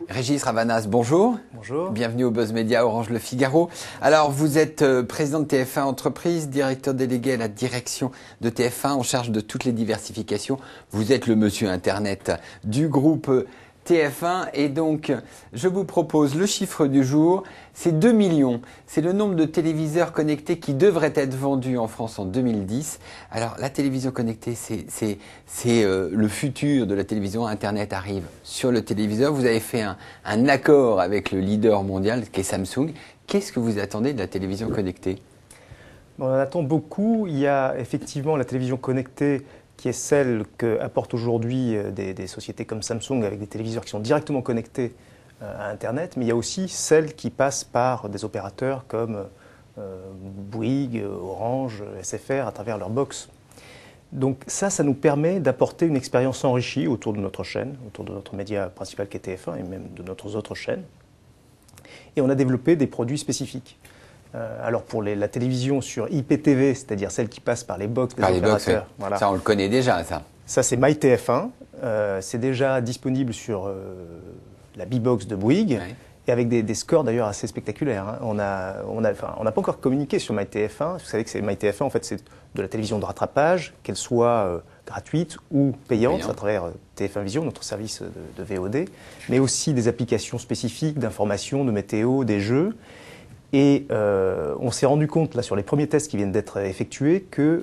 Régis Ravanas, bonjour. Bonjour. Bienvenue au Buzz Media Orange Le Figaro. Alors, vous êtes président de TF1 Entreprise, directeur délégué à la direction de TF1 en charge de toutes les diversifications. Vous êtes le monsieur Internet du groupe TF1 et donc je vous propose le chiffre du jour, c'est 2 millions. C'est le nombre de téléviseurs connectés qui devraient être vendus en France en 2010. Alors la télévision connectée, c'est le futur de la télévision. Internet arrive sur le téléviseur. Vous avez fait un accord avec le leader mondial qui est Samsung. Qu'est-ce que vous attendez de la télévision connectée ? On en attend beaucoup. Il y a effectivement la télévision connectée qui est celle qu'apportent aujourd'hui des sociétés comme Samsung avec des téléviseurs qui sont directement connectés à Internet, mais il y a aussi celle qui passe par des opérateurs comme Bouygues, Orange, SFR à travers leur box. Donc ça nous permet d'apporter une expérience enrichie autour de notre chaîne, autour de notre média principal qui est TF1 et même de nos autres chaînes. Et on a développé des produits spécifiques. Alors pour la télévision sur IPTV, c'est-à-dire celle qui passe par les box des opérateurs. Oui. Voilà. Ça, on le connaît déjà, ça. Ça, c'est MyTF1. C'est déjà disponible sur la B-Box de Bouygues, oui. Et avec des scores d'ailleurs assez spectaculaires. Hein. On n'a pas encore communiqué sur MyTF1. Vous savez que MyTF1, en fait, c'est de la télévision de rattrapage, qu'elle soit gratuite ou payante à travers TF1 Vision, notre service de VOD, mais aussi des applications spécifiques d'information, de météo, des jeux. Et on s'est rendu compte, là, sur les premiers tests qui viennent d'être effectués, qu'il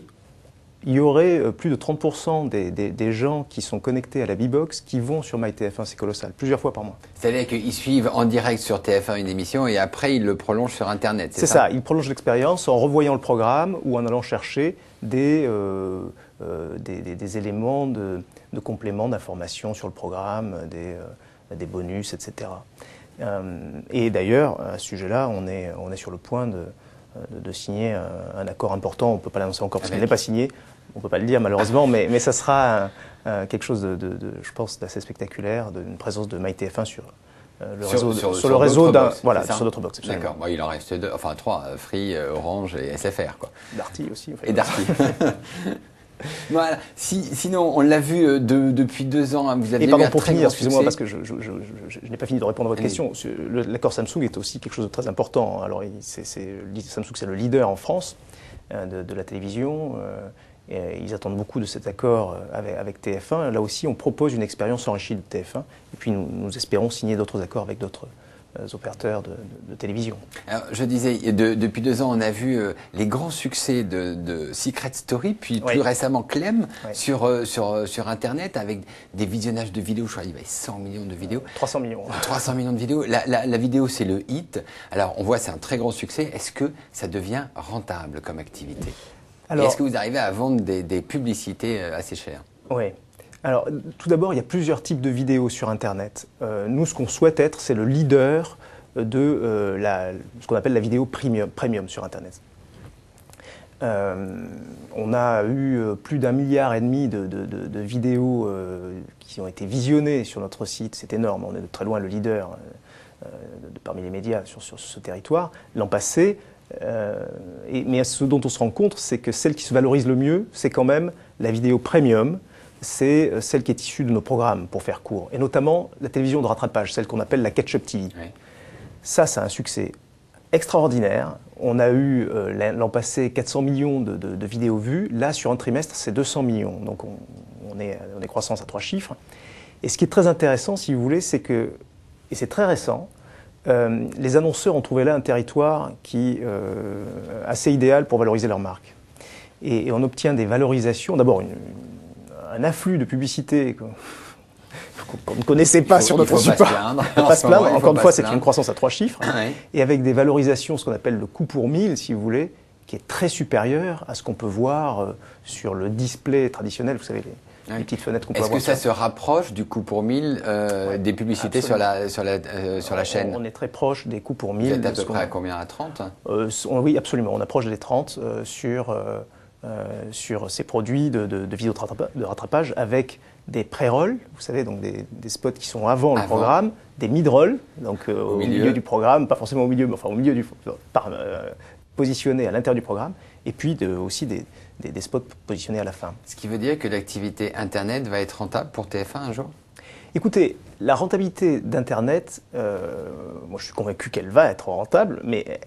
y aurait plus de 30% des gens qui sont connectés à la B-Box qui vont sur MyTF1. C'est colossal, plusieurs fois par mois. C'est-à-dire qu'ils suivent en direct sur TF1 une émission et après, ils le prolongent sur Internet, c'est ça, ils prolongent l'expérience en revoyant le programme ou en allant chercher des éléments de complément d'information sur le programme, des bonus, etc. Et d'ailleurs, à ce sujet-là, on est sur le point de signer un accord important. On ne peut pas l'annoncer encore parce qu'il n'est pas signé. On ne peut pas le dire malheureusement, mais ça sera quelque chose je pense, d'assez spectaculaire, d'une présence de MyTF1 sur le réseau sur d'autres box. D'accord. Bon, il en reste deux, enfin trois, Free, Orange et SFR, quoi. Darty aussi. Et Darty. Voilà. Sinon, on l'a vu depuis 2 ans. Vous avez pardon, pour finir, excusez-moi, parce que je n'ai pas fini de répondre à votre question. L'accord Samsung est aussi quelque chose de très important. Alors, Samsung, c'est le leader en France de la télévision. Et ils attendent beaucoup de cet accord avec TF1. Là aussi, on propose une expérience enrichie de TF1. Et puis, nous espérons signer d'autres accords avec d'autres opérateurs de télévision. Alors, je disais, depuis 2 ans, on a vu les grands succès de Secret Story, puis plus récemment Clem sur Internet, avec des visionnages de vidéos. Je crois qu'il y avait 100 millions de vidéos. 300 millions. 300 millions de vidéos. La vidéo, c'est le hit. Alors, on voit, c'est un très grand succès. Est-ce que ça devient rentable comme activité ? Alors, est-ce que vous arrivez à vendre des publicités assez chères ? Oui. Alors, tout d'abord, il y a plusieurs types de vidéos sur Internet. Nous, ce qu'on souhaite être, c'est le leader de ce qu'on appelle la vidéo premium sur Internet. On a eu plus d'1,5 milliard de vidéos qui ont été visionnées sur notre site. C'est énorme, on est de très loin le leader parmi les médias sur ce territoire. L'an passé, mais ce dont on se rend compte, c'est que celle qui se valorise le mieux, c'est quand même la vidéo premium. C'est celle qui est issue de nos programmes, pour faire court, et notamment la télévision de rattrapage, celle qu'on appelle la Catch-up TV. Oui. Ça a un succès extraordinaire. On a eu l'an passé 400 millions de vidéos vues. Là, sur un trimestre, c'est 200 millions. Donc on est croissance à 3 chiffres. Et ce qui est très intéressant, si vous voulez, c'est que, et c'est très récent, les annonceurs ont trouvé là un territoire qui assez idéal pour valoriser leur marque. Et on obtient des valorisations, d'abord un afflux de publicité qu'on ne connaissait pas sur notre support. Il ne faut pas se plaindre. Encore une fois, c'est une croissance à 3 chiffres. Et avec des valorisations, ce qu'on appelle le coût pour 1000, si vous voulez, qui est très supérieur à ce qu'on peut voir sur le display traditionnel, vous savez, les petites fenêtres qu'on peut avoir. Est-ce que ça se rapproche du coût pour 1000 des publicités sur la chaîne ? On est très proche des coûts pour 1000. Vous êtes à peu près à combien ? À 30 ? Oui, absolument. On approche des 30 sur ces produits de vidéo de rattrapage avec des pré-rolls, vous savez, donc des spots qui sont avant le programme, des mid-rolls, donc au milieu du programme, pas forcément au milieu, mais enfin au milieu positionnés à l'intérieur du programme, et puis aussi des spots positionnés à la fin. Ce qui veut dire que l'activité Internet va être rentable pour TF1 un jour? Écoutez, la rentabilité d'Internet, moi je suis convaincu qu'elle va être rentable, mais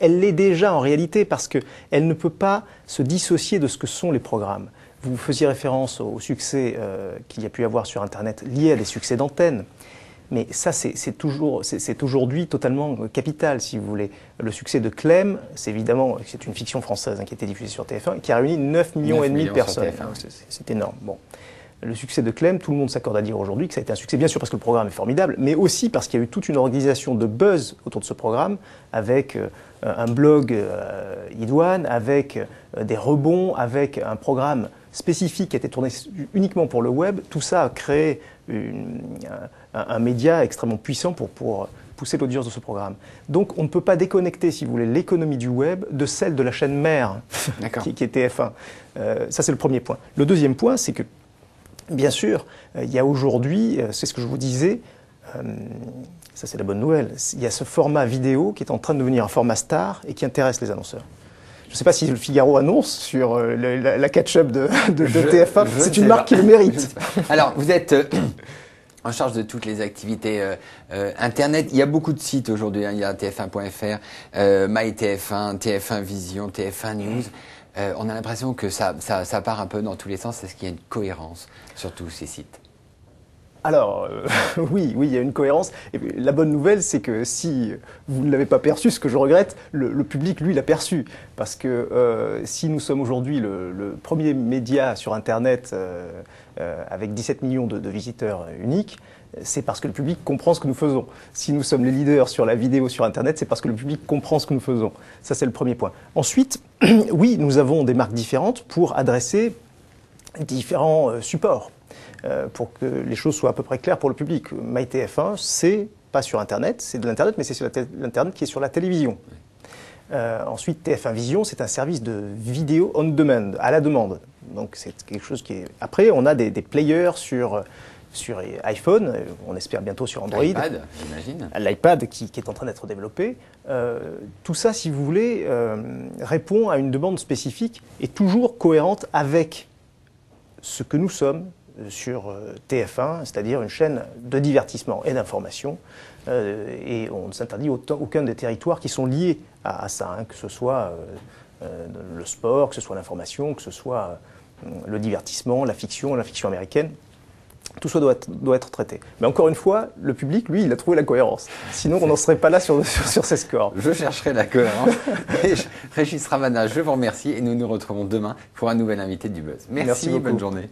elle l'est déjà en réalité parce qu'elle ne peut pas se dissocier de ce que sont les programmes. Vous faisiez référence au succès qu'il y a pu avoir sur Internet lié à des succès d'antenne. Mais ça, c'est aujourd'hui totalement capital, si vous voulez. Le succès de Clem, c'est évidemment c'est une fiction française qui a été diffusée sur TF1 et qui a réuni 9,5 millions de personnes. C'est énorme. Bon. Le succès de Clem, tout le monde s'accorde à dire aujourd'hui que ça a été un succès, bien sûr parce que le programme est formidable, mais aussi parce qu'il y a eu toute une organisation de buzz autour de ce programme, avec un blog idoine, avec des rebonds, avec un programme spécifique qui a été tourné uniquement pour le web. Tout ça a créé un média extrêmement puissant pour pousser l'audience de ce programme. Donc on ne peut pas déconnecter, si vous voulez, l'économie du web de celle de la chaîne mère qui est TF1. Ça, c'est le premier point. Le deuxième point, c'est que bien sûr, il y a aujourd'hui, c'est ce que je vous disais, ça c'est la bonne nouvelle, il y a ce format vidéo qui est en train de devenir un format star et qui intéresse les annonceurs. Je ne sais pas si le Figaro annonce sur la catch-up de TF1, c'est une marque qui le mérite. Alors, vous êtes en charge de toutes les activités Internet. Il y a beaucoup de sites aujourd'hui, il y a tf1.fr, MyTF1, TF1 Vision, TF1 News. On a l'impression que ça part un peu dans tous les sens. Est-ce qu'il y a une cohérence sur tous ces sites? Alors, oui, il y a une cohérence. Et la bonne nouvelle, c'est que si vous ne l'avez pas perçu, ce que je regrette, le public, lui, l'a perçu. Parce que si nous sommes aujourd'hui le premier média sur Internet avec 17 millions de visiteurs uniques, c'est parce que le public comprend ce que nous faisons. Si nous sommes les leaders sur la vidéo sur Internet, c'est parce que le public comprend ce que nous faisons. Ça, c'est le premier point. Ensuite, oui, nous avons des marques différentes pour adresser différents supports. Pour que les choses soient à peu près claires pour le public. MyTF1, c'est pas sur Internet, c'est de l'Internet, mais c'est sur l'Internet qui est sur la télévision. Ensuite, TF1 Vision, c'est un service de vidéo on demand, à la demande. Donc c'est quelque chose qui est... Après, on a des players sur iPhone, on espère bientôt sur Android. L'iPad, j'imagine. L'iPad qui est en train d'être développé. Tout ça, si vous voulez, répond à une demande spécifique et toujours cohérente avec ce que nous sommes sur TF1, c'est-à-dire une chaîne de divertissement et d'information. Et on ne s'interdit aucun des territoires qui sont liés à ça, que ce soit le sport, que ce soit l'information, que ce soit le divertissement, la fiction américaine. Tout ça doit être traité. Mais encore une fois, le public, lui, il a trouvé la cohérence. Sinon, on n'en serait pas là sur ces scores. Je chercherai la cohérence. Régis Ravanna, je vous remercie et nous nous retrouvons demain pour un nouvel invité du Buzz. Merci beaucoup. Bonne journée.